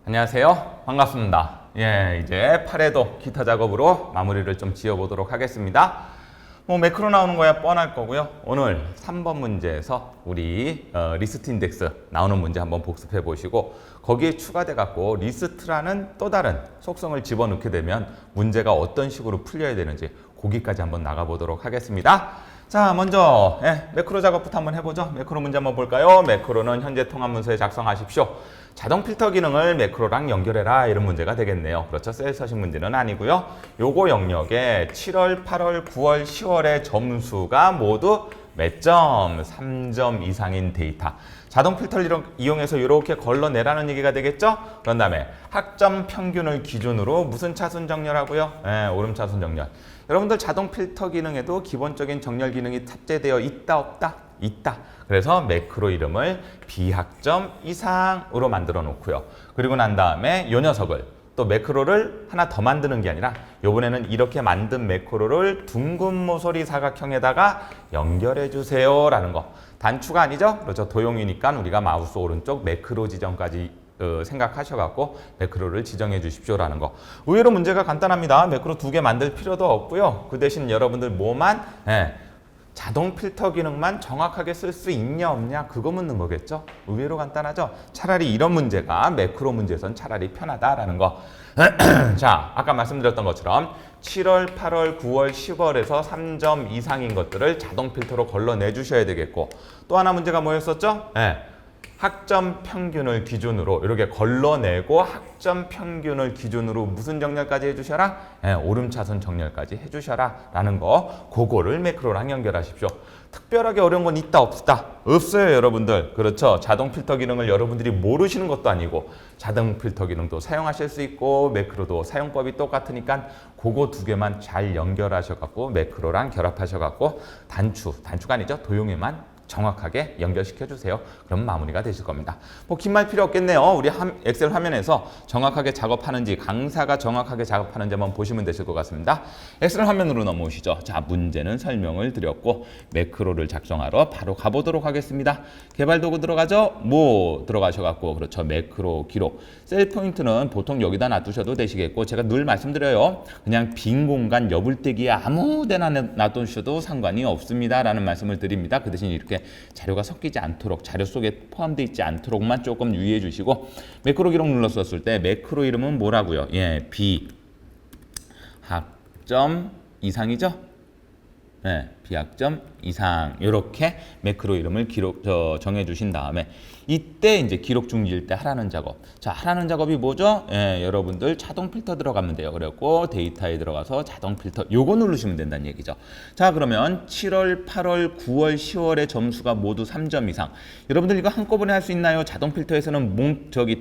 안녕하세요. 반갑습니다. 이제 8회도 기타 작업으로 마무리를 좀 지어보도록 하겠습니다. 매크로 나오는 거야 뻔할 거고요. 오늘 3번 문제에서 우리 리스트 인덱스 나오는 문제 한번 복습해 보시고 거기에 추가돼 갖고 리스트라는 또 다른 속성을 집어넣게 되면 문제가 어떤 식으로 풀려야 되는지 거기까지 한번 나가보도록 하겠습니다. 자, 먼저 매크로 작업부터 한번 해보죠. 매크로 문제 한번 볼까요? 매크로는 현재 통합 문서에 작성하십시오. 자동 필터 기능을 매크로랑 연결해라 이런 문제가 되겠네요. 그렇죠. 셀 서식 문제는 아니고요. 요거 영역에 7월, 8월, 9월, 10월의 점수가 모두 몇 점? 3점 이상인 데이터. 자동 필터를 이용해서 이렇게 걸러내라는 얘기가 되겠죠? 그런 다음에 학점 평균을 기준으로 무슨 차순 정렬하고요? 오름 차순 정렬. 여러분들 자동 필터 기능에도 기본적인 정렬 기능이 탑재되어 있다 없다? 있다. 그래서 매크로 이름을 비학점 이상으로 만들어 놓고요. 그리고 난 다음에 이 녀석을 또 매크로를 하나 더 만드는 게 아니라 이번에는 이렇게 만든 매크로를 둥근 모서리 사각형에다가 연결해 주세요 라는 거. 단추가 아니죠? 그렇죠. 도용이니까 우리가 마우스 오른쪽 매크로 지정까지 생각하셔갖고 매크로를 지정해 주십시오라는 거. 의외로 문제가 간단합니다. 매크로 2개 만들 필요도 없고요. 그 대신 여러분들 뭐만 자동 필터 기능만 정확하게 쓸 수 있냐 없냐 그거 묻는 거겠죠. 의외로 간단하죠. 차라리 이런 문제가 매크로 문제에선 차라리 편하다라는 거. 자, 아까 말씀드렸던 것처럼 7월, 8월, 9월, 10월에서 3점 이상인 것들을 자동 필터로 걸러내 주셔야 되겠고 또 하나 문제가 뭐였었죠? 학점 평균을 기준으로 이렇게 걸러내고 학점 평균을 기준으로 무슨 정렬까지 해주셔라? 오름차순 정렬까지 해주셔라 라는 거. 그거를 매크로랑 연결하십시오. 특별하게 어려운 건 있다 없다? 없어요 여러분들. 그렇죠. 자동 필터 기능을 여러분들이 모르시는 것도 아니고 자동 필터 기능도 사용하실 수 있고 매크로도 사용법이 똑같으니까 그거 2개만 잘 연결하셔갖고 매크로랑 결합하셔갖고 단추가 아니죠. 도용에만 정확하게 연결시켜 주세요. 그럼 마무리가 되실 겁니다. 긴 말 필요 없겠네요. 우리 엑셀 화면에서 정확하게 작업하는지 강사가 정확하게 작업하는지 한번 보시면 되실 것 같습니다. 엑셀 화면으로 넘어오시죠. 자, 문제는 설명을 드렸고 매크로를 작성하러 바로 가보도록 하겠습니다. 개발 도구 들어가죠? 들어가셔갖고 그렇죠. 매크로 기록. 셀 포인트는 보통 여기다 놔두셔도 되시겠고 제가 늘 말씀드려요. 그냥 빈 공간 여불대기에 아무 데나 놔두셔도 상관이 없습니다. 라는 말씀을 드립니다. 그 대신 이렇게 자료가 섞이지 않도록 자료 속에 포함되어 있지 않도록만 조금 유의해 주시고 매크로 기록 눌렀었을 때 매크로 이름은 뭐라고요? 비학점 이상이죠? 비학점 이상 이렇게 매크로 이름을 정해 주신 다음에 이때 이제 기록 중지일 때 하라는 작업. 자, 하라는 작업이 뭐죠? 여러분들 자동 필터 들어가면 돼요. 그래갖고 데이터에 들어가서 자동 필터 요거 누르시면 된다는 얘기죠. 자, 그러면 7월, 8월, 9월, 10월의 점수가 모두 3점 이상. 여러분들 이거 한꺼번에 할 수 있나요? 자동 필터에서는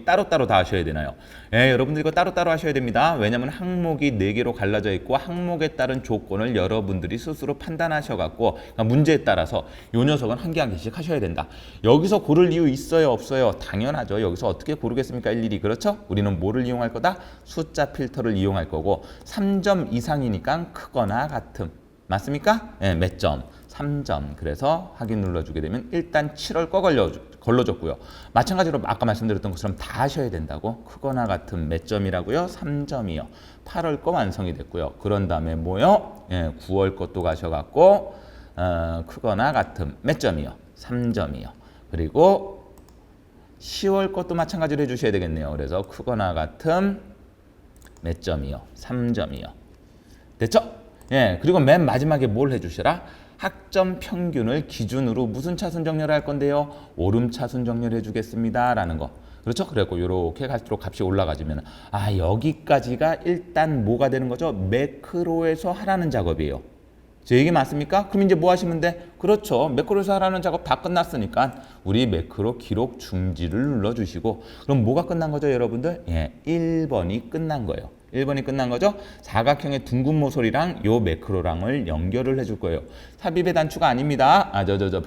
따로따로 다 하셔야 되나요? 여러분들 이거 따로따로 하셔야 됩니다. 왜냐면 항목이 4개로 갈라져 있고 항목에 따른 조건을 여러분들이 스스로 판단하셔갖고 문제에 따라서 요 녀석은 한 개 한 개씩 하셔야 된다. 여기서 고를 이유 있어요 없어요? 당연하죠. 여기서 어떻게 고르겠습니까? 일일이. 그렇죠? 우리는 뭐를 이용할 거다? 숫자 필터를 이용할 거고 3점 이상이니까 크거나 같음. 맞습니까? 몇 점? 3점. 그래서 확인 눌러주게 되면 일단 7월 거 걸러줬고요. 마찬가지로 아까 말씀드렸던 것처럼 다 하셔야 된다고. 크거나 같은 몇 점이라고요? 3점이요. 8월 거 완성이 됐고요. 그런 다음에 뭐요? 9월 것도 가셔갖고 크거나 같은 몇 점이요? 3점이요. 그리고 10월 것도 마찬가지로 해주셔야 되겠네요. 그래서 크거나 같은 몇 점이요? 3점이요. 됐죠? 그리고 맨 마지막에 뭘 해주시라? 학점 평균을 기준으로 무슨 차순 정렬할 건데요? 오름 차순 정렬해 주겠습니다. 라는 거. 그렇죠? 그래갖고 이렇게 갈수록 값이 올라가지면 여기까지가 일단 뭐가 되는 거죠? 매크로에서 하라는 작업이에요. 제 얘기 맞습니까? 그럼 이제 뭐 하시면 돼? 그렇죠. 매크로에서 하라는 작업 다 끝났으니까 우리 매크로 기록 중지를 눌러주시고 그럼 뭐가 끝난 거죠 여러분들? 1번이 끝난 거예요. 1번이 끝난 거죠? 사각형의 둥근 모서리랑 요 매크로랑을 연결을 해줄 거예요. 삽입의 단추가 아닙니다.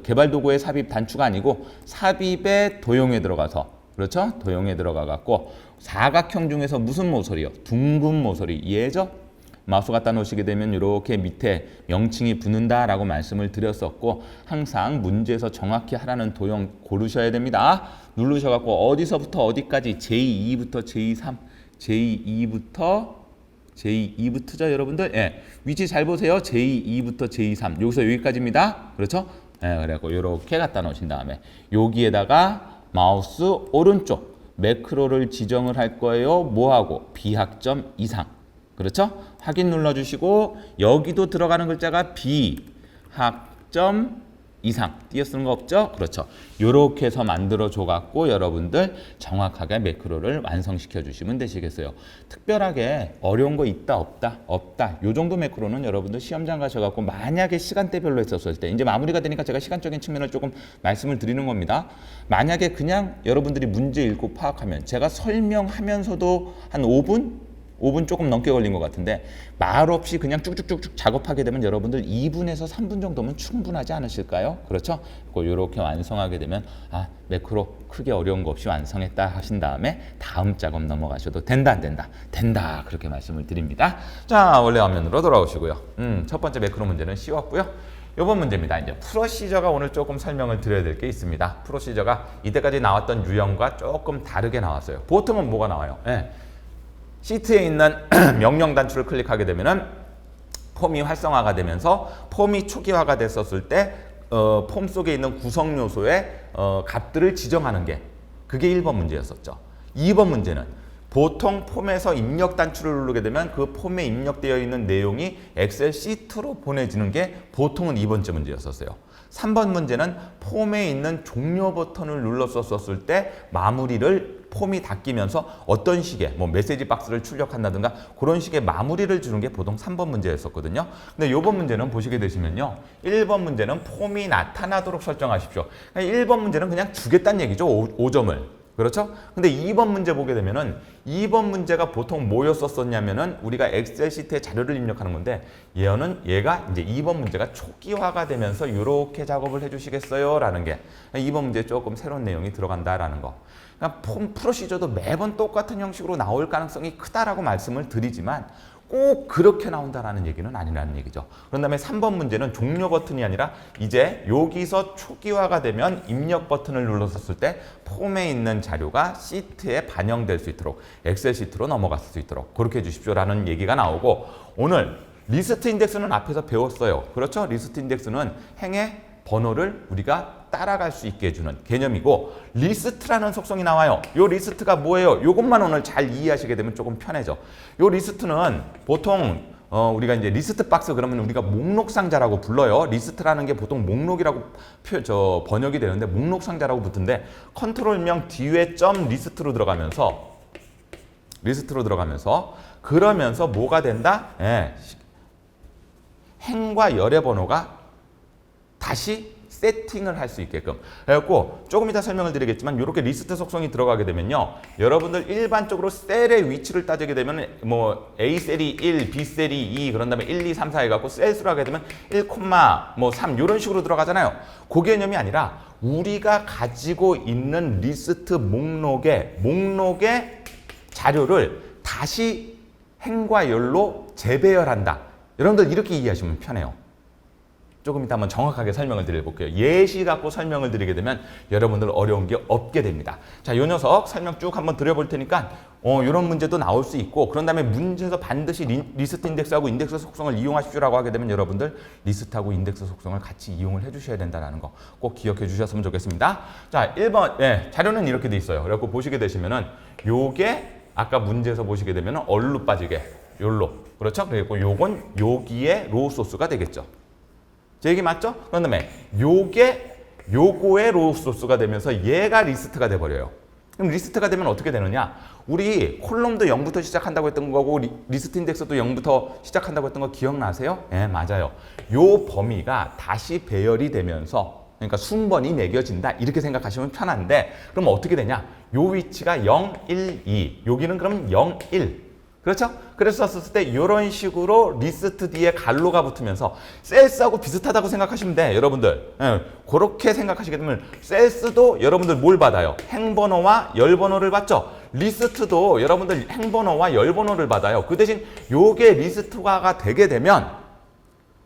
개발 도구의 삽입 단추가 아니고 삽입의 도형에 들어가서 그렇죠? 도형에 들어가 갖고 사각형 중에서 무슨 모서리요? 둥근 모서리 얘죠? 마우스 갖다 놓으시게 되면 이렇게 밑에 명칭이 붙는다라고 말씀을 드렸었고 항상 문제에서 정확히 하라는 도형 고르셔야 됩니다. 누르셔갖고 어디서부터 어디까지 제2부터 제3, 제2부터죠 여러분들. 예, 위치 잘 보세요. 제2부터 제3 여기서 여기까지입니다. 그렇죠? 예, 그래갖고 이렇게 갖다 놓으신 다음에 여기에다가 마우스 오른쪽 매크로를 지정을 할 거예요. 뭐하고? 비학점 이상. 그렇죠? 확인 눌러주시고 여기도 들어가는 글자가 비학점 이상. 띄어쓰는 거 없죠? 그렇죠. 요렇게 해서 만들어 줘 갖고 여러분들 정확하게 매크로를 완성시켜 주시면 되시겠어요. 특별하게 어려운 거 있다 없다 없다 요 정도 매크로는 여러분들 시험장 가셔 갖고 만약에 시간대별로 했었을 때 이제 마무리가 되니까 제가 시간적인 측면을 조금 말씀을 드리는 겁니다. 만약에 그냥 여러분들이 문제 읽고 파악하면 제가 설명하면서도 한 5분 조금 넘게 걸린 것 같은데 말 없이 그냥 쭉쭉쭉쭉 작업하게 되면 여러분들 2분에서 3분 정도면 충분하지 않으실까요? 그렇죠? 이렇게 완성하게 되면 매크로 크게 어려운 거 없이 완성했다 하신 다음에 다음 작업 넘어가셔도 된다 안 된다? 된다 그렇게 말씀을 드립니다. 자, 원래 화면으로 돌아오시고요. 첫 번째 매크로 문제는 쉬웠고요. 이번 문제입니다. 이제 프로시저가 오늘 조금 설명을 드려야 될 게 있습니다. 프로시저가 이때까지 나왔던 유형과 조금 다르게 나왔어요. 보통은 뭐가 나와요? 시트에 있는 명령 단추를 클릭하게 되면은 폼이 활성화가 되면서 폼이 초기화가 됐었을 때 폼 속에 있는 구성 요소의 값들을 지정하는 게 그게 1번 문제였었죠. 2번 문제는 보통 폼에서 입력 단추를 누르게 되면 그 폼에 입력되어 있는 내용이 엑셀 시트로 보내지는 게 보통은 2번째 문제였었어요. 3번 문제는 폼에 있는 종료 버튼을 눌렀었을 때 마무리를 폼이 닫히면서 어떤 식의 메시지 박스를 출력한다든가 그런 식의 마무리를 주는 게 보통 3번 문제였었거든요. 근데 이번 문제는 보시게 되시면요. 1번 문제는 폼이 나타나도록 설정하십시오. 1번 문제는 그냥 주겠다는 얘기죠. 5점을. 그렇죠? 근데 2번 문제 보게 되면은 2번 문제가 보통 뭐였었냐면은 우리가 엑셀 시트에 자료를 입력하는 건데 얘가 이제 2번 문제가 초기화가 되면서 이렇게 작업을 해주시겠어요? 라는 게 2번 문제에 조금 새로운 내용이 들어간다라는 거. 그러니까 폼 프로시저도 매번 똑같은 형식으로 나올 가능성이 크다라고 말씀을 드리지만 꼭 그렇게 나온다라는 얘기는 아니라는 얘기죠. 그런 다음에 3번 문제는 종료 버튼이 아니라 이제 여기서 초기화가 되면 입력 버튼을 눌렀을 때 폼에 있는 자료가 시트에 반영될 수 있도록 엑셀 시트로 넘어갔을 수 있도록 그렇게 해주십시오라는 얘기가 나오고 오늘 리스트 인덱스는 앞에서 배웠어요. 그렇죠? 리스트 인덱스는 행의 번호를 우리가 따라갈 수 있게 해주는 개념이고 리스트라는 속성이 나와요. 요 리스트가 뭐예요? 요것만 오늘 잘 이해하시게 되면 조금 편해져. 요 리스트는 보통 우리가 이제 리스트 박스 그러면 우리가 목록 상자라고 불러요. 리스트라는 게 보통 목록이라고 번역이 되는데 목록 상자라고 붙은데 컨트롤명 뒤에 점 리스트로 들어가면서 그러면서 뭐가 된다? 행과 열의 번호가 다시 세팅을 할 수 있게끔. 그래갖고 조금 이따 설명을 드리겠지만 이렇게 리스트 속성이 들어가게 되면요. 여러분들 일반적으로 셀의 위치를 따지게 되면 A 셀이 1, B 셀이 2, 그런 다음에 1, 2, 3, 4 해갖고 셀 수로 하게 되면 1, 3 이런 식으로 들어가잖아요. 그 개념이 아니라 우리가 가지고 있는 리스트 목록의 자료를 다시 행과 열로 재배열한다. 여러분들 이렇게 이해하시면 편해요. 조금 이따 한번 정확하게 설명을 드려볼게요. 예시 갖고 설명을 드리게 되면 여러분들 어려운 게 없게 됩니다. 자, 요 녀석 설명 쭉 한번 드려볼 테니까 이런 문제도 나올 수 있고 그런 다음에 문제에서 반드시 리스트 인덱스하고 인덱스 속성을 이용하십시오라고 하게 되면 여러분들 리스트하고 인덱스 속성을 같이 이용을 해주셔야 된다는 거 꼭 기억해 주셨으면 좋겠습니다. 자, 1번 자료는 이렇게 돼 있어요. 그래갖고 보시게 되시면은 요게 아까 문제에서 보시게 되면은 얼로 빠지게 요로 그렇죠? 그리고 요건 여기에 로우 소스가 되겠죠. 제 얘기 맞죠? 그런 다음에 요거의 로우 소스가 되면서 얘가 리스트가 돼버려요. 그럼 리스트가 되면 어떻게 되느냐? 우리 콜럼도 0부터 시작한다고 했던 거고 리스트 인덱스도 0부터 시작한다고 했던 거 기억나세요? 맞아요. 요 범위가 다시 배열이 되면서 그러니까 순번이 매겨진다 이렇게 생각하시면 편한데 그럼 어떻게 되냐? 요 위치가 0, 1, 2 여기는 그럼 0, 1 그렇죠? 그래서 썼을 때 이런 식으로 리스트 뒤에 갈로가 붙으면서 셀스하고 비슷하다고 생각하시면 돼, 여러분들. 그렇게 생각하시게 되면 셀스도 여러분들 뭘 받아요? 행번호와 열번호를 받죠? 리스트도 여러분들 행번호와 열번호를 받아요. 그 대신 요게 리스트화가 되게 되면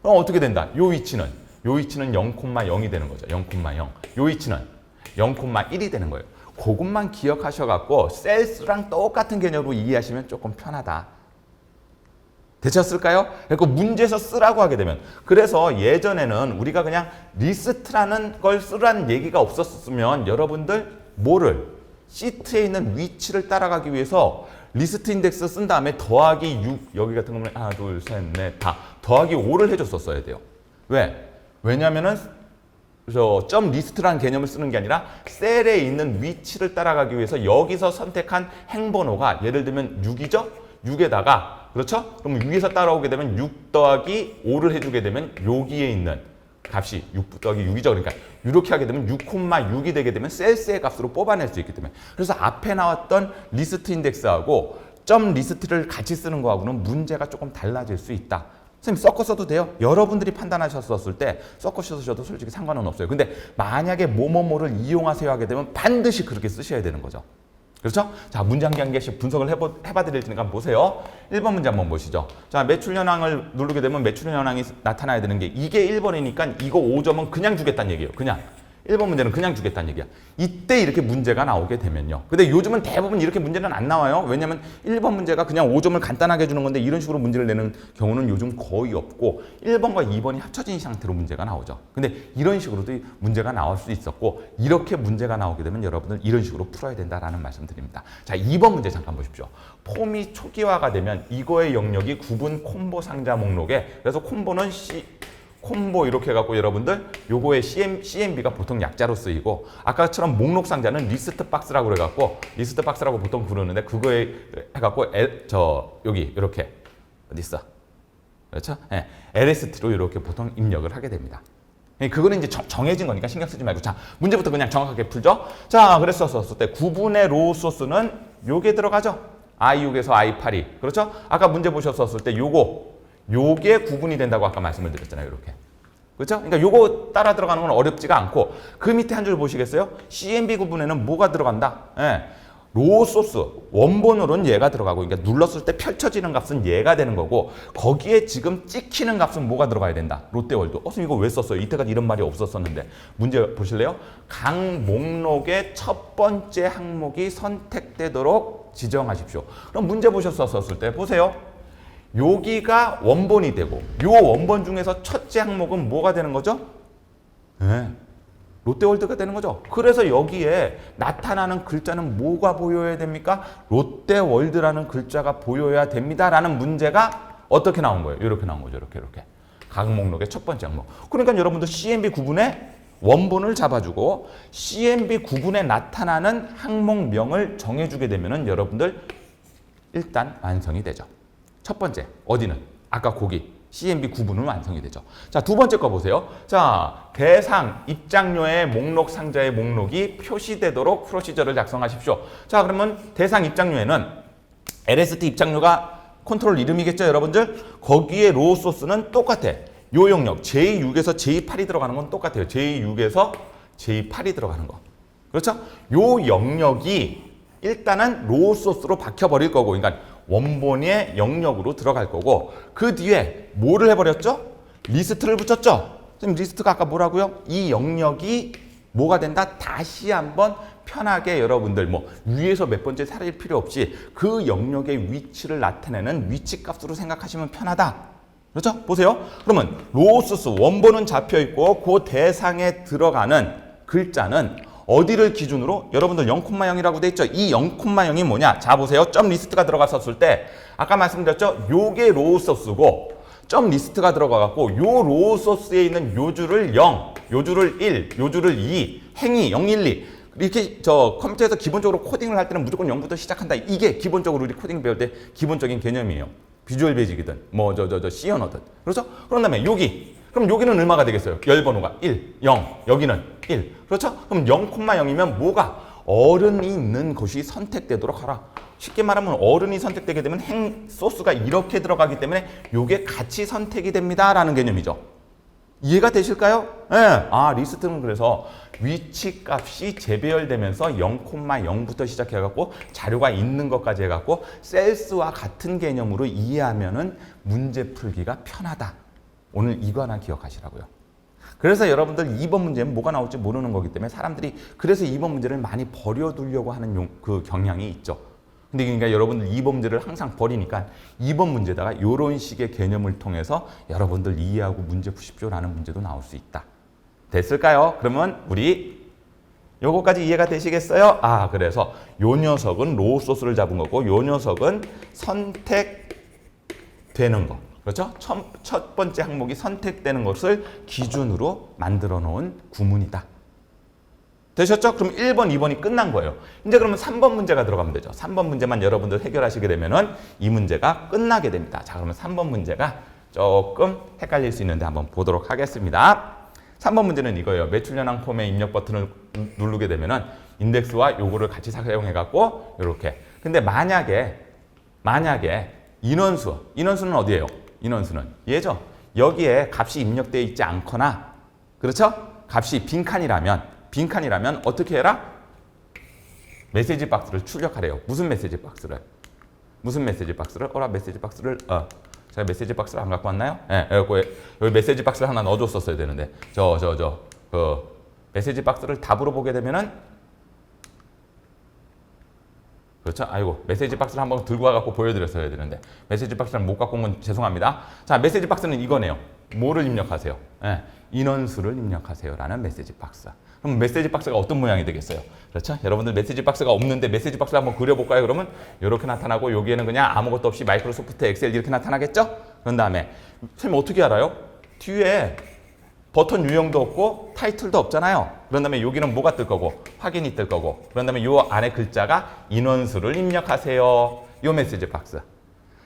어떻게 된다? 요 위치는 0,0이 되는 거죠. 0,0. 요 위치는 0,1이 되는 거예요. 그것만 기억하셔갖고 셀스랑 똑같은 개념으로 이해하시면 조금 편하다. 되셨을까요? 그러니까 문제에서 쓰라고 하게 되면, 그래서 예전에는 우리가 그냥 리스트라는 걸 쓰라는 얘기가 없었으면 여러분들 뭐를 시트에 있는 위치를 따라가기 위해서 리스트 인덱스 쓴 다음에 더하기 6 여기 같은 경우는 하나 둘 셋 넷 다 더하기 5를 해줬었어야 돼요. 왜? 왜냐면은 점 리스트라는 개념을 쓰는 게 아니라 셀에 있는 위치를 따라가기 위해서 여기서 선택한 행번호가 예를 들면 6이죠? 6에다가 그렇죠? 그럼 6에서 따라오게 되면 6 더하기 5를 해주게 되면 여기에 있는 값이 6 더하기 6이죠. 그러니까 이렇게 하게 되면 6,6이 되게 되면 셀스의 값으로 뽑아낼 수 있기 때문에, 그래서 앞에 나왔던 리스트 인덱스하고 점 리스트를 같이 쓰는 거하고는 문제가 조금 달라질 수 있다. 선생님 섞어 써도 돼요. 여러분들이 판단하셨을 때 섞어 쓰셔도 솔직히 상관은 없어요. 근데 만약에 뭐뭐뭐를 이용하세요 하게 되면 반드시 그렇게 쓰셔야 되는 거죠. 그렇죠? 자, 문제 한 개 한 개씩 분석을 해봐 드릴 테니까 한번 보세요. 1번 문제 한번 보시죠. 자, 매출 현황을 누르게 되면 매출 현황이 나타나야 되는 게 이게 1번이니까 이거 5점은 그냥 주겠다는 얘기예요. 그냥. 1번 문제는 그냥 주겠다는 얘기야. 이때 이렇게 문제가 나오게 되면요. 근데 요즘은 대부분 이렇게 문제는 안 나와요. 왜냐면 1번 문제가 그냥 5점을 간단하게 주는 건데 이런 식으로 문제를 내는 경우는 요즘 거의 없고 1번과 2번이 합쳐진 상태로 문제가 나오죠. 근데 이런 식으로도 문제가 나올 수 있었고, 이렇게 문제가 나오게 되면 여러분들 이런 식으로 풀어야 된다라는 말씀 드립니다. 자, 2번 문제 잠깐 보십시오. 폼이 초기화가 되면 이거의 영역이 구분 콤보 상자 목록에, 그래서 콤보는 콤보 이렇게 해갖고 여러분들 요거의 CMB가 보통 약자로 쓰이고, 아까처럼 목록 상자는 리스트 박스라고 그래갖고 리스트 박스라고 보통 부르는데, 그거에 해갖고 여기 이렇게 어디 있어? 그렇죠? 네, LST로 이렇게 보통 입력을 하게 됩니다. 그거는 이제 정해진 거니까 신경 쓰지 말고, 자, 문제부터 그냥 정확하게 풀죠. 자, 그랬었을 때 구분의 로우 소스는 요게 들어가죠. I6에서 I8이. 그렇죠? 아까 문제 보셨었을 때 요게 구분이 된다고 아까 말씀을 드렸잖아요. 이렇게. 그렇죠? 그러니까 요거 따라 들어가는 건 어렵지가 않고, 그 밑에 한 줄 보시겠어요? CMB 구분에는 뭐가 들어간다? 예. 로우 소스, 원본으로는 얘가 들어가고, 그러니까 눌렀을 때 펼쳐지는 값은 얘가 되는 거고, 거기에 지금 찍히는 값은 뭐가 들어가야 된다? 롯데월드. 선생님 이거 왜 썼어요? 이때까지 이런 말이 없었었는데. 문제 보실래요? 각 목록의 첫 번째 항목이 선택되도록 지정하십시오. 그럼 문제 보셨었을 때 보세요. 여기가 원본이 되고, 요 원본 중에서 첫째 항목은 뭐가 되는 거죠? 네. 롯데월드가 되는 거죠. 그래서 여기에 나타나는 글자는 뭐가 보여야 됩니까? 롯데월드라는 글자가 보여야 됩니다라는 문제가 어떻게 나온 거예요? 이렇게 나온 거죠. 이렇게. 각 목록의 첫 번째 항목. 그러니까 여러분들 CMB 구분에 원본을 잡아주고 CMB 구분에 나타나는 항목명을 정해주게 되면은 여러분들 일단 완성이 되죠. 첫 번째, 어디는? 아까 거기 CMB 구분은 완성이 되죠. 자, 두 번째 거 보세요. 자, 대상 입장료의 목록 상자의 목록이 표시되도록 프로시저를 작성하십시오. 자, 그러면 대상 입장료에는 LST 입장료가 컨트롤 이름이겠죠, 여러분들? 거기에 로우 소스는 똑같아. 요 영역 J6에서 J8이 들어가는 건 똑같아요. J6에서 J8이 들어가는 거. 그렇죠? 요 영역이 일단은 로우 소스로 박혀버릴 거고, 그러니까 원본의 영역으로 들어갈 거고, 그 뒤에 뭐를 해버렸죠? 리스트를 붙였죠? 지금 리스트가 아까 뭐라고요? 이 영역이 뭐가 된다? 다시 한번 편하게 여러분들 뭐 위에서 몇 번째 살릴 필요 없이 그 영역의 위치를 나타내는 위치 값으로 생각하시면 편하다. 그렇죠? 보세요. 그러면 로우 소스 원본은 잡혀 있고 그 대상에 들어가는 글자는 어디를 기준으로? 여러분들 0,0이라고 돼 있죠? 이 0,0이 뭐냐? 자, 보세요. 점 리스트가 들어갔었을 때 아까 말씀드렸죠? 요게 로우 소스고 점 리스트가 들어가갖고 요 로우 소스에 있는 요 줄을 0, 요 줄을 1, 요 줄을 2, 행이 0, 1, 2 이렇게 컴퓨터에서 기본적으로 코딩을 할 때는 무조건 0부터 시작한다. 이게 기본적으로 우리 코딩 배울 때 기본적인 개념이에요. 비주얼 베이직이든 뭐 C 언어든. 그렇죠? 그런 다음에 여기. 그럼 여기는 얼마가 되겠어요? 열 번호가 1, 0, 여기는 1. 그렇죠? 그럼 0,0이면 뭐가? 어른이 있는 것이 선택되도록 하라. 쉽게 말하면 어른이 선택되게 되면 행 소스가 이렇게 들어가기 때문에 이게 같이 선택이 됩니다라는 개념이죠. 이해가 되실까요? 네. 아, 리스트는 그래서 위치 값이 재배열되면서 0,0부터 시작해갖고 자료가 있는 것까지 해갖고 셀스와 같은 개념으로 이해하면은 문제 풀기가 편하다. 오늘 이거 하나 기억하시라고요. 그래서 여러분들 2번 문제는 뭐가 나올지 모르는 거기 때문에 사람들이 그래서 2번 문제를 많이 버려두려고 하는 그 경향이 있죠. 근데 그러니까 여러분들 2번 문제를 항상 버리니까 2번 문제다가 이런 식의 개념을 통해서 여러분들 이해하고 문제 푸십시오라는 문제도 나올 수 있다. 됐을까요? 그러면 우리 요거까지 이해가 되시겠어요? 아, 그래서 요 녀석은 로우 소스를 잡은 거고 요 녀석은 선택되는 거. 그렇죠? 첫 번째 항목이 선택되는 것을 기준으로 만들어 놓은 구문이다. 되셨죠? 그럼 1번, 2번이 끝난 거예요. 이제 그러면 3번 문제가 들어가면 되죠. 3번 문제만 여러분들 해결하시게 되면은 이 문제가 끝나게 됩니다. 자, 그러면 3번 문제가 조금 헷갈릴 수 있는데 한번 보도록 하겠습니다. 3번 문제는 이거예요. 매출 현황 폼의 입력 버튼을 누르게 되면은 인덱스와 요거를 같이 사용해 갖고 이렇게. 근데 만약에 인원수는 어디예요? 인원수는 얘죠. 여기에 값이 입력되어 있지 않거나 그렇죠? 값이 빈칸이라면 어떻게 해라? 메시지 박스를 출력하래요. 무슨 메시지 박스를? 메시지 박스를 제가 메시지 박스를 안 갖고 왔나요? 예, 여기 메시지 박스를 하나 넣어줬었어야 되는데 그 메시지 박스를 답으로 보게 되면은 그렇죠? 아이고 메시지 박스를 한번 들고 와갖고 보여드렸어야 되는데 메시지 박스를 못 갖고 온 건 죄송합니다. 자, 메시지 박스는 이거네요. 뭐를 입력하세요? 예, 인원수를 입력하세요라는 메시지 박스. 그럼 메시지 박스가 어떤 모양이 되겠어요? 그렇죠? 여러분들 메시지 박스가 없는데 메시지 박스를 한번 그려볼까요? 그러면 이렇게 나타나고 여기에는 그냥 아무것도 없이 마이크로소프트 엑셀 이렇게 나타나겠죠? 그런 다음에 선생님 어떻게 알아요? 뒤에 버튼 유형도 없고 타이틀도 없잖아요. 그런 다음에 여기는 뭐가 뜰 거고 확인이 뜰 거고 그런 다음에 요 안에 글자가 인원수를 입력하세요. 요 메시지 박스.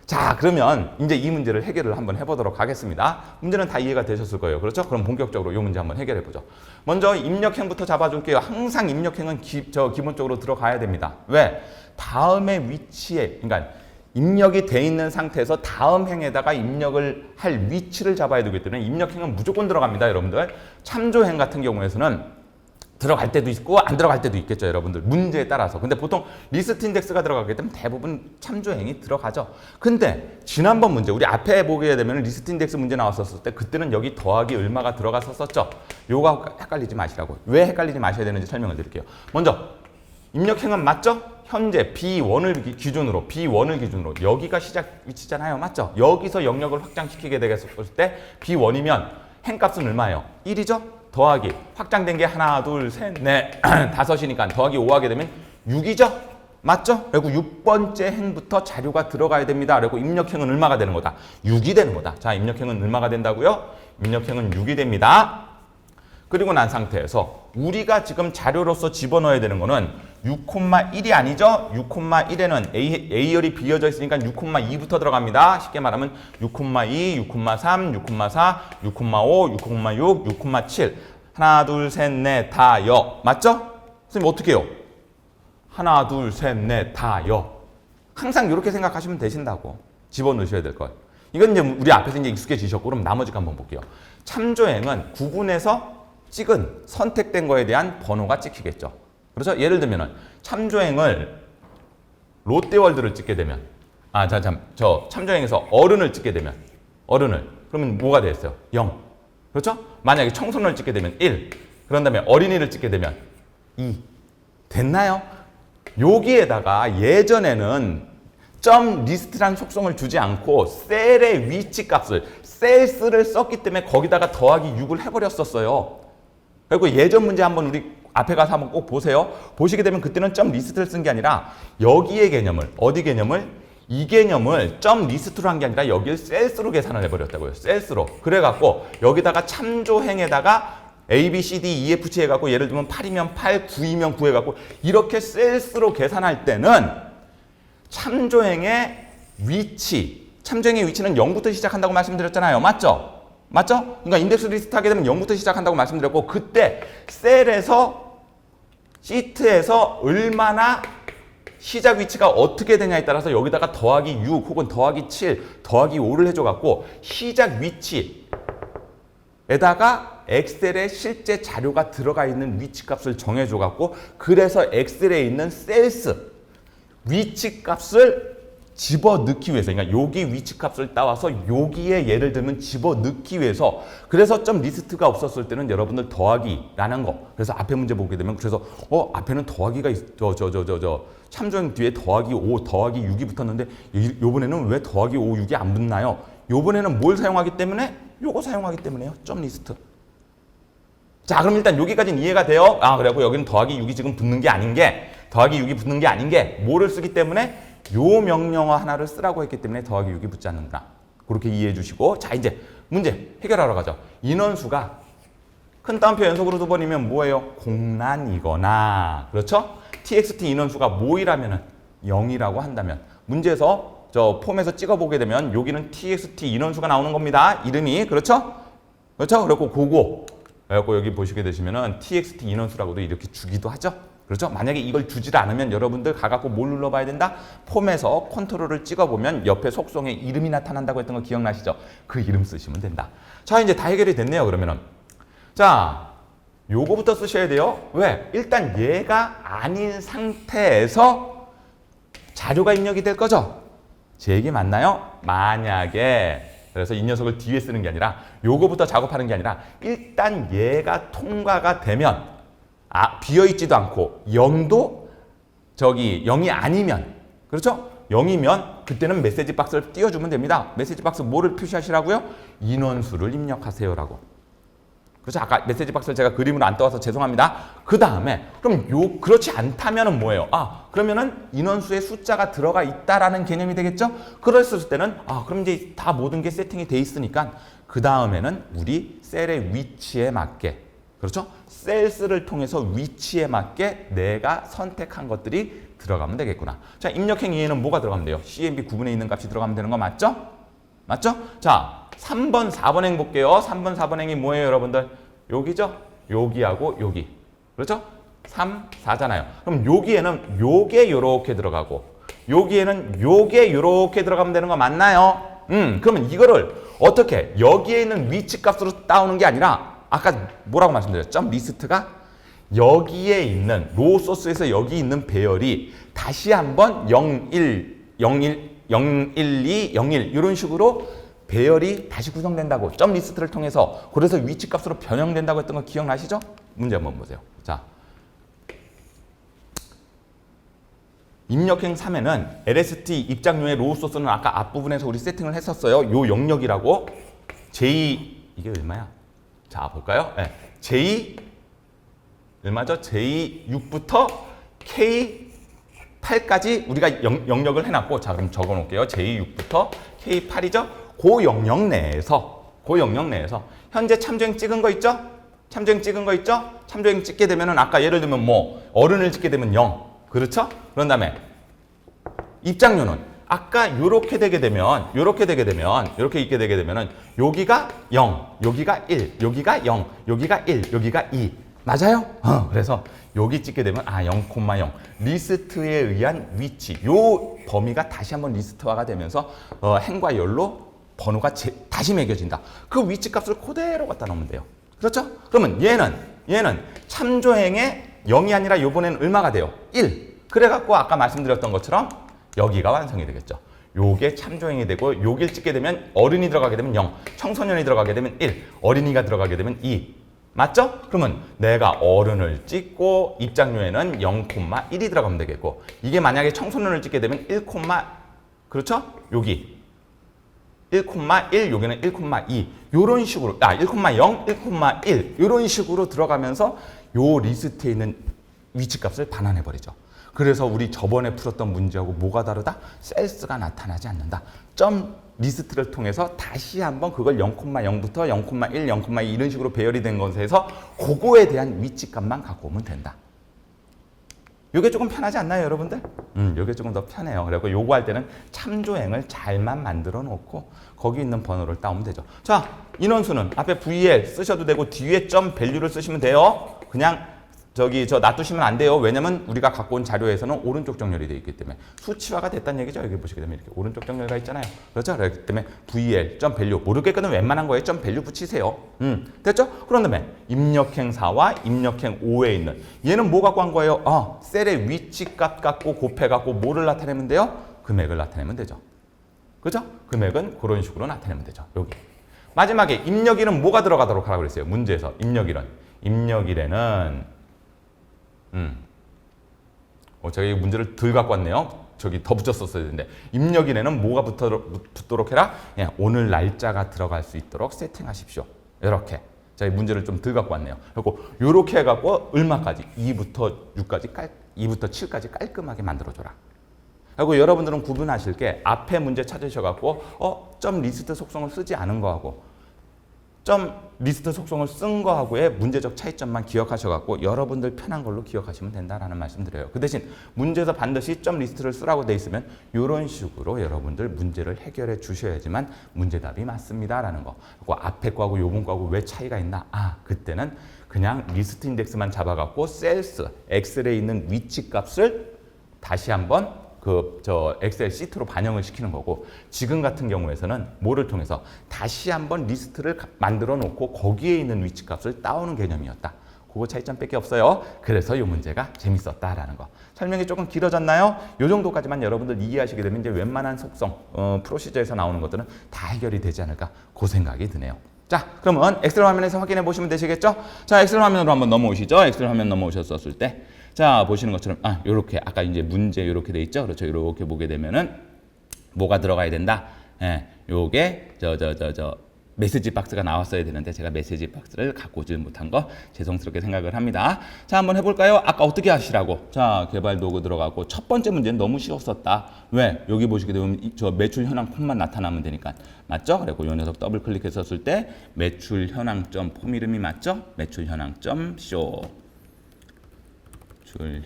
자, 그러면 이제 이 문제를 해결을 한번 해보도록 하겠습니다. 문제는 다 이해가 되셨을 거예요. 그렇죠? 그럼 본격적으로 이 문제 한번 해결해 보죠. 먼저 입력행부터 잡아줄게요. 항상 입력행은 기본적으로 들어가야 됩니다. 왜? 다음의 위치에, 그러니까 입력이 돼 있는 상태에서 다음 행에다가 입력을 할 위치를 잡아야 되기 때문에 입력행은 무조건 들어갑니다. 여러분들. 참조행 같은 경우에서는 들어갈 때도 있고 안 들어갈 때도 있겠죠, 여러분들. 문제에 따라서. 근데 보통 리스트 인덱스가 들어가기 때문에 대부분 참조행이 들어가죠. 근데 지난번 문제 우리 앞에 보게 되면 리스트 인덱스 문제 나왔었을 때 그때는 여기 더하기 얼마가 들어갔었죠. 요거 헷갈리지 마시라고. 왜 헷갈리지 마셔야 되는지 설명을 드릴게요. 먼저 입력행은 맞죠? 현재 B1을 기준으로 여기가 시작 위치잖아요. 맞죠? 여기서 영역을 확장시키게 되겠을 때 B1이면 행값은 얼마예요? 1이죠? 더하기 확장된 게 하나, 둘, 셋, 넷, 다섯이니까 더하기 5 하게 되면 6이죠? 맞죠? 그리고 6번째 행부터 자료가 들어가야 됩니다. 그리고 입력행은 얼마가 되는 거다? 6이 되는 거다. 자, 입력행은 얼마가 된다고요? 입력행은 6이 됩니다. 그리고 난 상태에서 우리가 지금 자료로서 집어넣어야 되는 거는 6,1이 아니죠? 6,1에는 A열이 비어져 있으니까 6,2부터 들어갑니다. 쉽게 말하면 6,2, 6,3, 6,4, 6,5, 6,6, 6,7 하나, 둘, 셋, 넷, 다, 여. 맞죠? 선생님 어떻게 해요? 하나, 둘, 셋, 넷, 다, 여. 항상 이렇게 생각하시면 되신다고. 집어넣으셔야 될 것. 이건 이제 우리 앞에서 이제 익숙해지셨고 그럼 나머지 거 한번 볼게요. 참조행은 구분해서 찍은 선택된 거에 대한 번호가 찍히겠죠. 그렇죠? 예를 들면은 참조행을 롯데월드를 찍게 되면 참조행에서 어른을 찍게 되면 그러면 뭐가 되겠어요? 0. 그렇죠? 만약에 청소년을 찍게 되면 1. 그런 다음에 어린이를 찍게 되면 2. 됐나요? 여기에다가 예전에는 점 리스트라는 속성을 주지 않고 셀의 위치 값을 셀스를 썼기 때문에 거기다가 더하기 6을 해버렸었어요. 그리고 예전 문제 한번 우리 앞에 가서 한번 꼭 보세요. 보시게 되면 그때는 점 리스트를 쓴 게 아니라 여기의 개념을 어디 개념을 이 개념을 점 리스트로 한 게 아니라 여기를 셀스로 계산을 해버렸다고요. 셀스로. 그래갖고 여기다가 참조행에다가 A, B, C, D, E, F, G 해갖고 예를 들면 8이면 8, 9이면 9 해갖고 이렇게 셀스로 계산할 때는 참조행의 위치는 0부터 시작한다고 말씀드렸잖아요. 맞죠? 그러니까 인덱스 리스트 하게 되면 0부터 시작한다고 말씀드렸고 그때 셀에서 시트에서 얼마나 시작 위치가 어떻게 되냐에 따라서 여기다가 더하기 6 혹은 더하기 7, 더하기 5를 해줘갖고 시작 위치 에다가 엑셀에 실제 자료가 들어가 있는 위치값을 정해줘 갖고 그래서 엑셀에 있는 셀스 위치값을 집어넣기 위해서, 그러니까 여기 위치값을 따와서 여기에 예를 들면 집어넣기 위해서, 그래서 점 리스트가 없었을 때는 여러분들 더하기라는 거, 그래서 앞에 문제 보게 되면 그래서 앞에는 더하기가 참조형 뒤에 더하기 5, 더하기 6이 붙었는데 요번에는 왜 더하기 5, 6이 안 붙나요? 요번에는 뭘 사용하기 때문에? 요거 사용하기 때문에요. 점 리스트. 자, 그럼 일단 여기까지는 이해가 돼요. 그래갖고 여기는 더하기 6이 지금 붙는 게 아닌 게, 더하기 6이 붙는 게 아닌 게 뭐를 쓰기 때문에? 요 명령어 하나를 쓰라고 했기 때문에 더하기 6이 붙지 않는구나. 그렇게 이해해 주시고, 자, 이제 문제 해결하러 가죠. 인원수가 큰 따옴표 연속으로 2번이면 뭐예요? 공란이거나, 그렇죠? txt 인원수가 모이라면은 0이라고 한다면, 문제에서 저 폼에서 찍어보게 되면 여기는 txt 인원수가 나오는 겁니다. 이름이, 그렇죠? 그렇죠? 그리고 그래갖고 여기 보시게 되시면은 txt 인원수라고도 이렇게 주기도 하죠. 그렇죠? 만약에 이걸 주질 않으면 여러분들 가갖고 뭘 눌러봐야 된다? 폼에서 컨트롤을 찍어보면 옆에 속성에 이름이 나타난다고 했던 거 기억나시죠? 그 이름 쓰시면 된다. 자, 이제 다 해결이 됐네요. 그러면은 자, 요거부터 쓰셔야 돼요. 왜? 일단 얘가 아닌 상태에서 자료가 입력이 될 거죠? 제 얘기 맞나요? 만약에, 그래서 이 녀석을 뒤에 쓰는 게 아니라 요거부터 작업하는 게 아니라 일단 얘가 통과가 되면 비어있지도 않고 0도 0이 아니면, 그렇죠? 0이면 그때는 메시지 박스를 띄워주면 됩니다. 메시지 박스 뭐를 표시하시라고요? 인원수를 입력하세요라고. 그렇죠? 아까 메시지 박스를 제가 그림으로 안 떠와서 죄송합니다. 그 다음에 그럼 그렇지 않다면은 뭐예요? 그러면은 인원수의 숫자가 들어가 있다라는 개념이 되겠죠? 그랬을 때는 그럼 이제 다 모든 게 세팅이 돼 있으니까 그 다음에는 우리 셀의 위치에 맞게, 그렇죠? 셀스를 통해서 위치에 맞게 내가 선택한 것들이 들어가면 되겠구나. 자, 입력행 이해는 뭐가 들어가면 돼요? CMB 구분에 있는 값이 들어가면 되는 거 맞죠? 맞죠? 자, 3번, 4번행 볼게요. 3번, 4번행이 뭐예요, 여러분들? 여기죠? 여기하고 여기. 그렇죠? 3, 4잖아요. 그럼 여기에는 요게 요렇게 들어가고 여기에는 요게 요렇게 들어가면 되는 거 맞나요? 그러면 이거를 어떻게? 여기에 있는 위치 값으로 따오는 게 아니라 아까 뭐라고 말씀드렸죠? 점 리스트가 여기에 있는 로우 소스에서 여기 있는 배열이 다시 한번 01, 01, 012, 01 이런 식으로 배열이 다시 구성된다고, 점 리스트를 통해서. 그래서 위치 값으로 변형된다고 했던 거 기억나시죠? 문제 한번 보세요. 자, 입력행 3에는 LST 입장료의 로우 소스는 아까 앞부분에서 우리 세팅을 했었어요. 요 영역이라고. J 이게 얼마야? 자, 볼까요? 네. J 얼마죠? J6부터 K8까지 우리가 영역을 해놨고, 자, 그럼 적어놓을게요. J6부터 K8이죠? 그 영역 내에서 현재 참조행 찍은 거 있죠? 참조행 찍은 거 있죠? 참조행 찍게 되면은 아까 예를 들면 뭐 어른을 찍게 되면 0, 그렇죠? 그런 다음에 입장료는 아까 요렇게 있게 되면 여기가 0, 여기가 1, 여기가 0, 여기가 1, 여기가 2. 맞아요? 그래서 여기 찍게 되면 0,0 리스트에 의한 위치, 요 범위가 다시 한번 리스트화가 되면서 행과 열로 번호가 다시 매겨진다. 그 위치 값을 그대로 갖다 놓으면 돼요. 그렇죠? 그러면 얘는 참조행의 0이 아니라 요번에는 얼마가 돼요? 1. 그래갖고 아까 말씀드렸던 것처럼 여기가 완성이 되겠죠. 요게 참조행이 되고 여길 찍게 되면 어른이 들어가게 되면 0, 청소년이 들어가게 되면 1, 어린이가 들어가게 되면 2. 맞죠? 그러면 내가 어른을 찍고 입장료에는 0,1이 들어가면 되겠고, 이게 만약에 청소년을 찍게 되면 1, 그렇죠? 여기 1,1, 여기는 1,2 요런 식으로 1,0, 1,1 요런 식으로 들어가면서 요 리스트에 있는 위치값을 반환해 버리죠. 그래서 우리 저번에 풀었던 문제하고 뭐가 다르다? 셀스가 나타나지 않는다. 점 리스트를 통해서 다시 한번 그걸 0,0부터 0,1, 0,2 이런 식으로 배열이 된 것에서 그거에 대한 위치값만 갖고 오면 된다. 이게 조금 편하지 않나요, 여러분들? 이게 조금 더 편해요. 그리고 요거 할 때는 참조행을 잘만 만들어 놓고 거기 있는 번호를 따오면 되죠. 자, 인원수는 앞에 VL 쓰셔도 되고 뒤에 점 밸류를 쓰시면 돼요. 그냥 저 놔두시면 안 돼요. 왜냐면 우리가 갖고 온 자료에서는 오른쪽 정렬이 되어 있기 때문에 수치화가 됐다는 얘기죠. 여기 보시게 되면 이렇게 오른쪽 정렬가 있잖아요. 그렇죠? 그렇기 때문에 VL, 점 밸류 모르겠거든 웬만한 거에 점 밸류 붙이세요. 됐죠? 그런 다음에 입력행 4와 입력행 5에 있는 얘는 뭐 갖고 한 거예요? 셀의 위치값 갖고 곱해갖고 뭐를 나타내면 돼요? 금액을 나타내면 되죠. 그죠? 금액은 그런 식으로 나타내면 되죠. 여기. 마지막에 입력일은 뭐가 들어가도록 하라고 그랬어요? 문제에서 입력일에는 저기 문제를 덜 갖고 왔네요. 저기 더 붙였었어야 되는데 입력일에는 뭐가 붙도록 해라? 예, 오늘 날짜가 들어갈 수 있도록 세팅하십시오. 이렇게 자, 이 문제를 좀 덜 갖고 왔네요. 그리고 이렇게 해갖고 얼마까지? 2부터 6까지 2부터 7까지 깔끔하게 만들어줘라. 그리고 여러분들은 구분하실 게 앞에 문제 찾으셔갖고 점 리스트 속성을 쓰지 않은 거하고 점 리스트 속성을 쓴 거하고의 문제적 차이점만 기억하셔갖고 여러분들 편한 걸로 기억하시면 된다라는 말씀 드려요. 그 대신 문제에서 반드시 점 리스트를 쓰라고 돼 있으면 이런 식으로 여러분들 문제를 해결해 주셔야지만 문제답이 맞습니다라는 거. 그리고 앞에 거하고 요번 거하고 왜 차이가 있나? 그때는 그냥 리스트 인덱스만 잡아갖고 셀스, 엑셀에 있는 위치 값을 다시 한번 엑셀 시트로 반영을 시키는 거고 지금 같은 경우에서는 뭐를 통해서 다시 한번 리스트를 만들어 놓고 거기에 있는 위치 값을 따오는 개념이었다. 그거 차이점밖에 없어요. 그래서 이 문제가 재밌었다라는 거. 설명이 조금 길어졌나요? 이 정도까지만 여러분들 이해하시게 되면 이제 웬만한 속성, 프로시저에서 나오는 것들은 다 해결이 되지 않을까 그 생각이 드네요. 자, 그러면 엑셀 화면에서 확인해 보시면 되시겠죠? 자, 엑셀 화면으로 한번 넘어오시죠. 엑셀 화면 넘어오셨을 때 자, 보시는 것처럼 요렇게 아까 이제 문제 요렇게 돼 있죠. 그렇죠. 요렇게 보게 되면은 뭐가 들어가야 된다. 예. 요게 메시지 박스가 나왔어야 되는데 제가 메시지 박스를 갖고 오지 못한 거 죄송스럽게 생각을 합니다. 자, 한번 해 볼까요? 아까 어떻게 하시라고? 자, 개발 도구 들어가고 첫 번째 문제는 너무 쉬웠었다. 왜? 여기 보시게 되면 저 매출 현황 폼만 나타나면 되니까. 맞죠? 그리고 요 녀석 더블 클릭했었을 때 매출 현황점 폼 이름이 맞죠? 매출 현황점 쇼.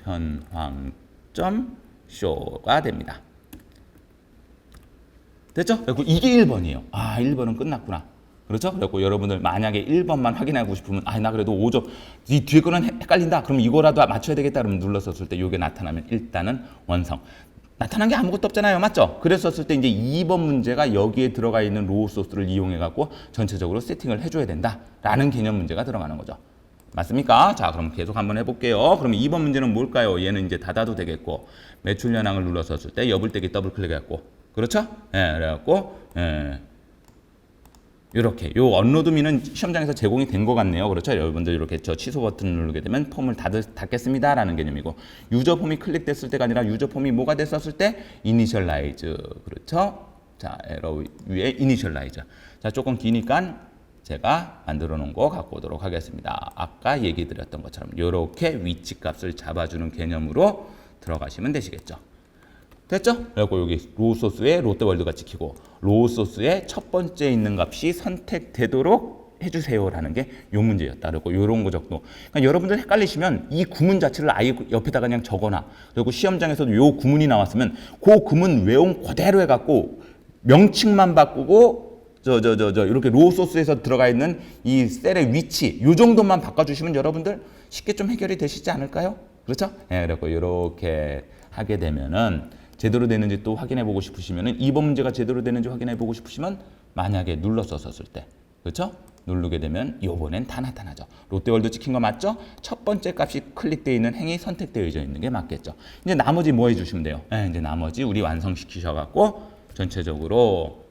현황점 쇼가 됩니다. 됐죠? 그리고 이게 1번이에요. 1번은 끝났구나. 그렇죠? 그리고 여러분들 만약에 1번만 확인하고 싶으면 나 그래도 5점 이 뒤에 거는 헷갈린다. 그럼 이거라도 맞춰야 되겠다. 그러면 눌렀었을 때 이게 나타나면 일단은 완성. 나타난 게 아무것도 없잖아요. 맞죠? 그랬었을 때 이제 2번 문제가 여기에 들어가 있는 로우 소스를 이용해 갖고 전체적으로 세팅을 해줘야 된다라는 개념 문제가 들어가는 거죠. 맞습니까? 자, 그럼 계속 한번 해볼게요. 그러면 2번 문제는 뭘까요? 얘는 이제 닫아도 되겠고 매출 현황을 눌렀었을 때 여블떼기 더블 클릭했고 그렇죠? 예, 그래갖고 이렇게 요 언로드미는 시험장에서 제공이 된 것 같네요. 그렇죠? 여러분들 이렇게 저 취소 버튼을 누르게 되면 폼을 닫겠습니다라는 개념이고 유저 폼이 클릭됐을 때가 아니라 유저 폼이 뭐가 됐었을 때 이니셜라이즈 그렇죠? 자, 에러 위에 이니셜라이즈. 자, 조금 기니까 제가 만들어 놓은 거 갖고 오도록 하겠습니다. 아까 얘기 드렸던 것처럼 이렇게 위치 값을 잡아주는 개념으로 들어가시면 되시겠죠. 됐죠? 그리고 여기 로우 소스에 롯데월드가 찍히고 로우 소스에 첫 번째 있는 값이 선택되도록 해주세요라는 게 요 문제였다. 그리고 요런 거 정도. 그러니까 여러분들 헷갈리시면 이 구문 자체를 아예 옆에다가 그냥 적어놔. 그리고 시험장에서도 요 구문이 나왔으면 그 구문 외운 그대로 해갖고 명칭만 바꾸고 이렇게 로우 소스에서 들어가 있는 이 셀의 위치 요 정도만 바꿔주시면 여러분들 쉽게 좀 해결이 되시지 않을까요? 그렇죠? 예, 그리고 이렇게 하게 되면은 제대로 되는지 또 확인해 보고 싶으시면은 2번 문제가 제대로 되는지 확인해 보고 싶으시면 만약에 눌렀었을 때 그렇죠? 누르게 되면 요번엔 다 나타나죠. 롯데월드 찍힌 거 맞죠? 첫 번째 값이 클릭되어 있는 행이 선택되어 있는 게 맞겠죠. 이제 나머지 뭐 해주시면 돼요? 예, 이제 나머지 우리 완성시키셔갖고 전체적으로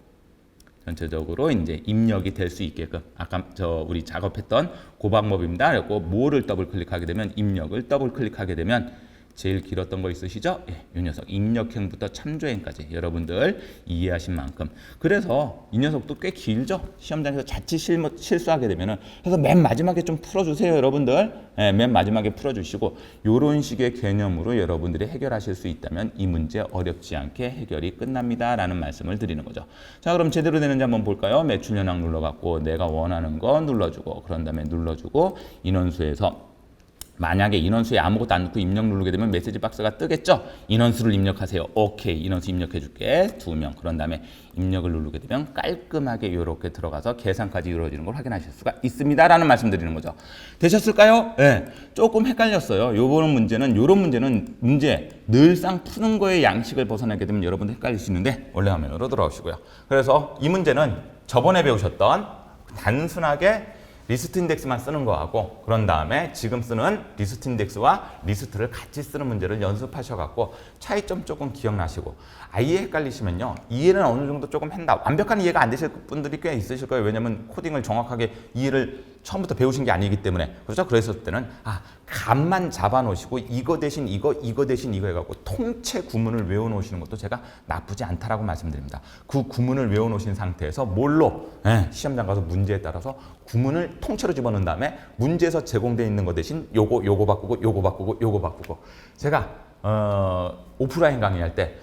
이제 입력이 될 수 있게끔 아까 우리 작업했던 그 방법입니다. 그리고 뭐를 더블 클릭하게 되면 입력을 더블 클릭하게 되면 제일 길었던 거 있으시죠? 이 녀석 입력행부터 참조행까지 여러분들 이해하신 만큼 그래서 이 녀석도 꽤 길죠? 시험장에서 자칫 실수하게 되면은 그래서 맨 마지막에 좀 풀어주세요 여러분들. 맨 마지막에 풀어주시고 이런 식의 개념으로 여러분들이 해결하실 수 있다면 이 문제 어렵지 않게 해결이 끝납니다 라는 말씀을 드리는 거죠. 자, 그럼 제대로 되는지 한번 볼까요? 매출 현황 눌러갖고 내가 원하는 거 눌러주고 그런 다음에 눌러주고 인원수에서 만약에 인원수에 아무것도 안 넣고 입력 누르게 되면 메시지 박스가 뜨겠죠? 인원수를 입력하세요. 오케이. 인원수 입력해 줄게. 2명. 그런 다음에 입력을 누르게 되면 깔끔하게 이렇게 들어가서 계산까지 이루어지는 걸 확인하실 수가 있습니다. 라는 말씀 드리는 거죠. 되셨을까요? 네. 조금 헷갈렸어요. 요런 문제는 늘상 푸는 거에 양식을 벗어나게 되면 여러분들 헷갈릴 수 있는데 원래 화면으로 돌아오시고요. 그래서 이 문제는 저번에 배우셨던 단순하게 리스트 인덱스만 쓰는 거하고 그런 다음에 지금 쓰는 리스트 인덱스와 리스트를 같이 쓰는 문제를 연습하셔갖고 차이점 조금 기억나시고 아예 헷갈리시면요. 이해는 어느 정도 조금 한다. 완벽한 이해가 안 되실 분들이 꽤 있으실 거예요. 왜냐면 코딩을 정확하게 이해를 처음부터 배우신 게 아니기 때문에. 그렇죠? 그랬을 때는 값만 잡아놓으시고 이거 대신 이거 대신 이거 해갖고 통째 구문을 외워놓으시는 것도 제가 나쁘지 않다라고 말씀드립니다. 그 구문을 외워놓으신 상태에서 뭘로 시험장 가서 문제에 따라서 구문을 통째로 집어넣은 다음에 문제에서 제공되어 있는 거 대신 요거 바꾸고 제가 오프라인 강의할 때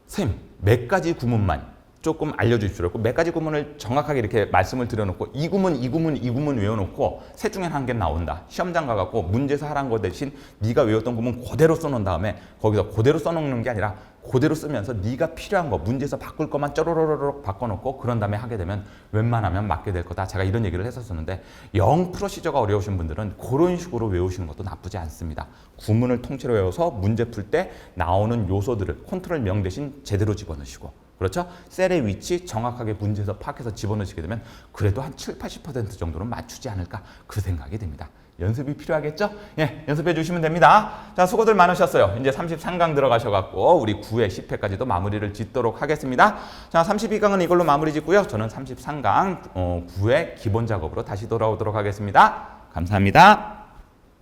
선생님 몇 가지 구문만 조금 알려주십시오. 몇 가지 구문을 정확하게 이렇게 말씀을 드려놓고 이 구문 외워놓고 셋 중에 한 개 나온다. 시험장 가갖고 문제에서 하라는 거 대신 네가 외웠던 구문 그대로 써놓은 다음에 거기서 그대로 써놓는 게 아니라 그대로 쓰면서 네가 필요한 거 문제에서 바꿀 것만 쪼로로록 바꿔놓고 그런 다음에 하게 되면 웬만하면 맞게 될 거다. 제가 이런 얘기를 했었었는데 영 프로시저가 어려우신 분들은 그런 식으로 외우시는 것도 나쁘지 않습니다. 구문을 통째로 외워서 문제 풀 때 나오는 요소들을 컨트롤 명 대신 제대로 집어넣으시고 그렇죠? 셀의 위치 정확하게 문제에서 파악해서 집어넣으시게 되면 그래도 한 7, 80% 정도는 맞추지 않을까 그 생각이 듭니다. 연습이 필요하겠죠? 예, 연습해 주시면 됩니다. 자, 수고들 많으셨어요. 이제 33강 들어가셔갖고 우리 9회, 10회까지도 마무리를 짓도록 하겠습니다. 자, 32강은 이걸로 마무리 짓고요. 저는 33강 9회 기본 작업으로 다시 돌아오도록 하겠습니다. 감사합니다.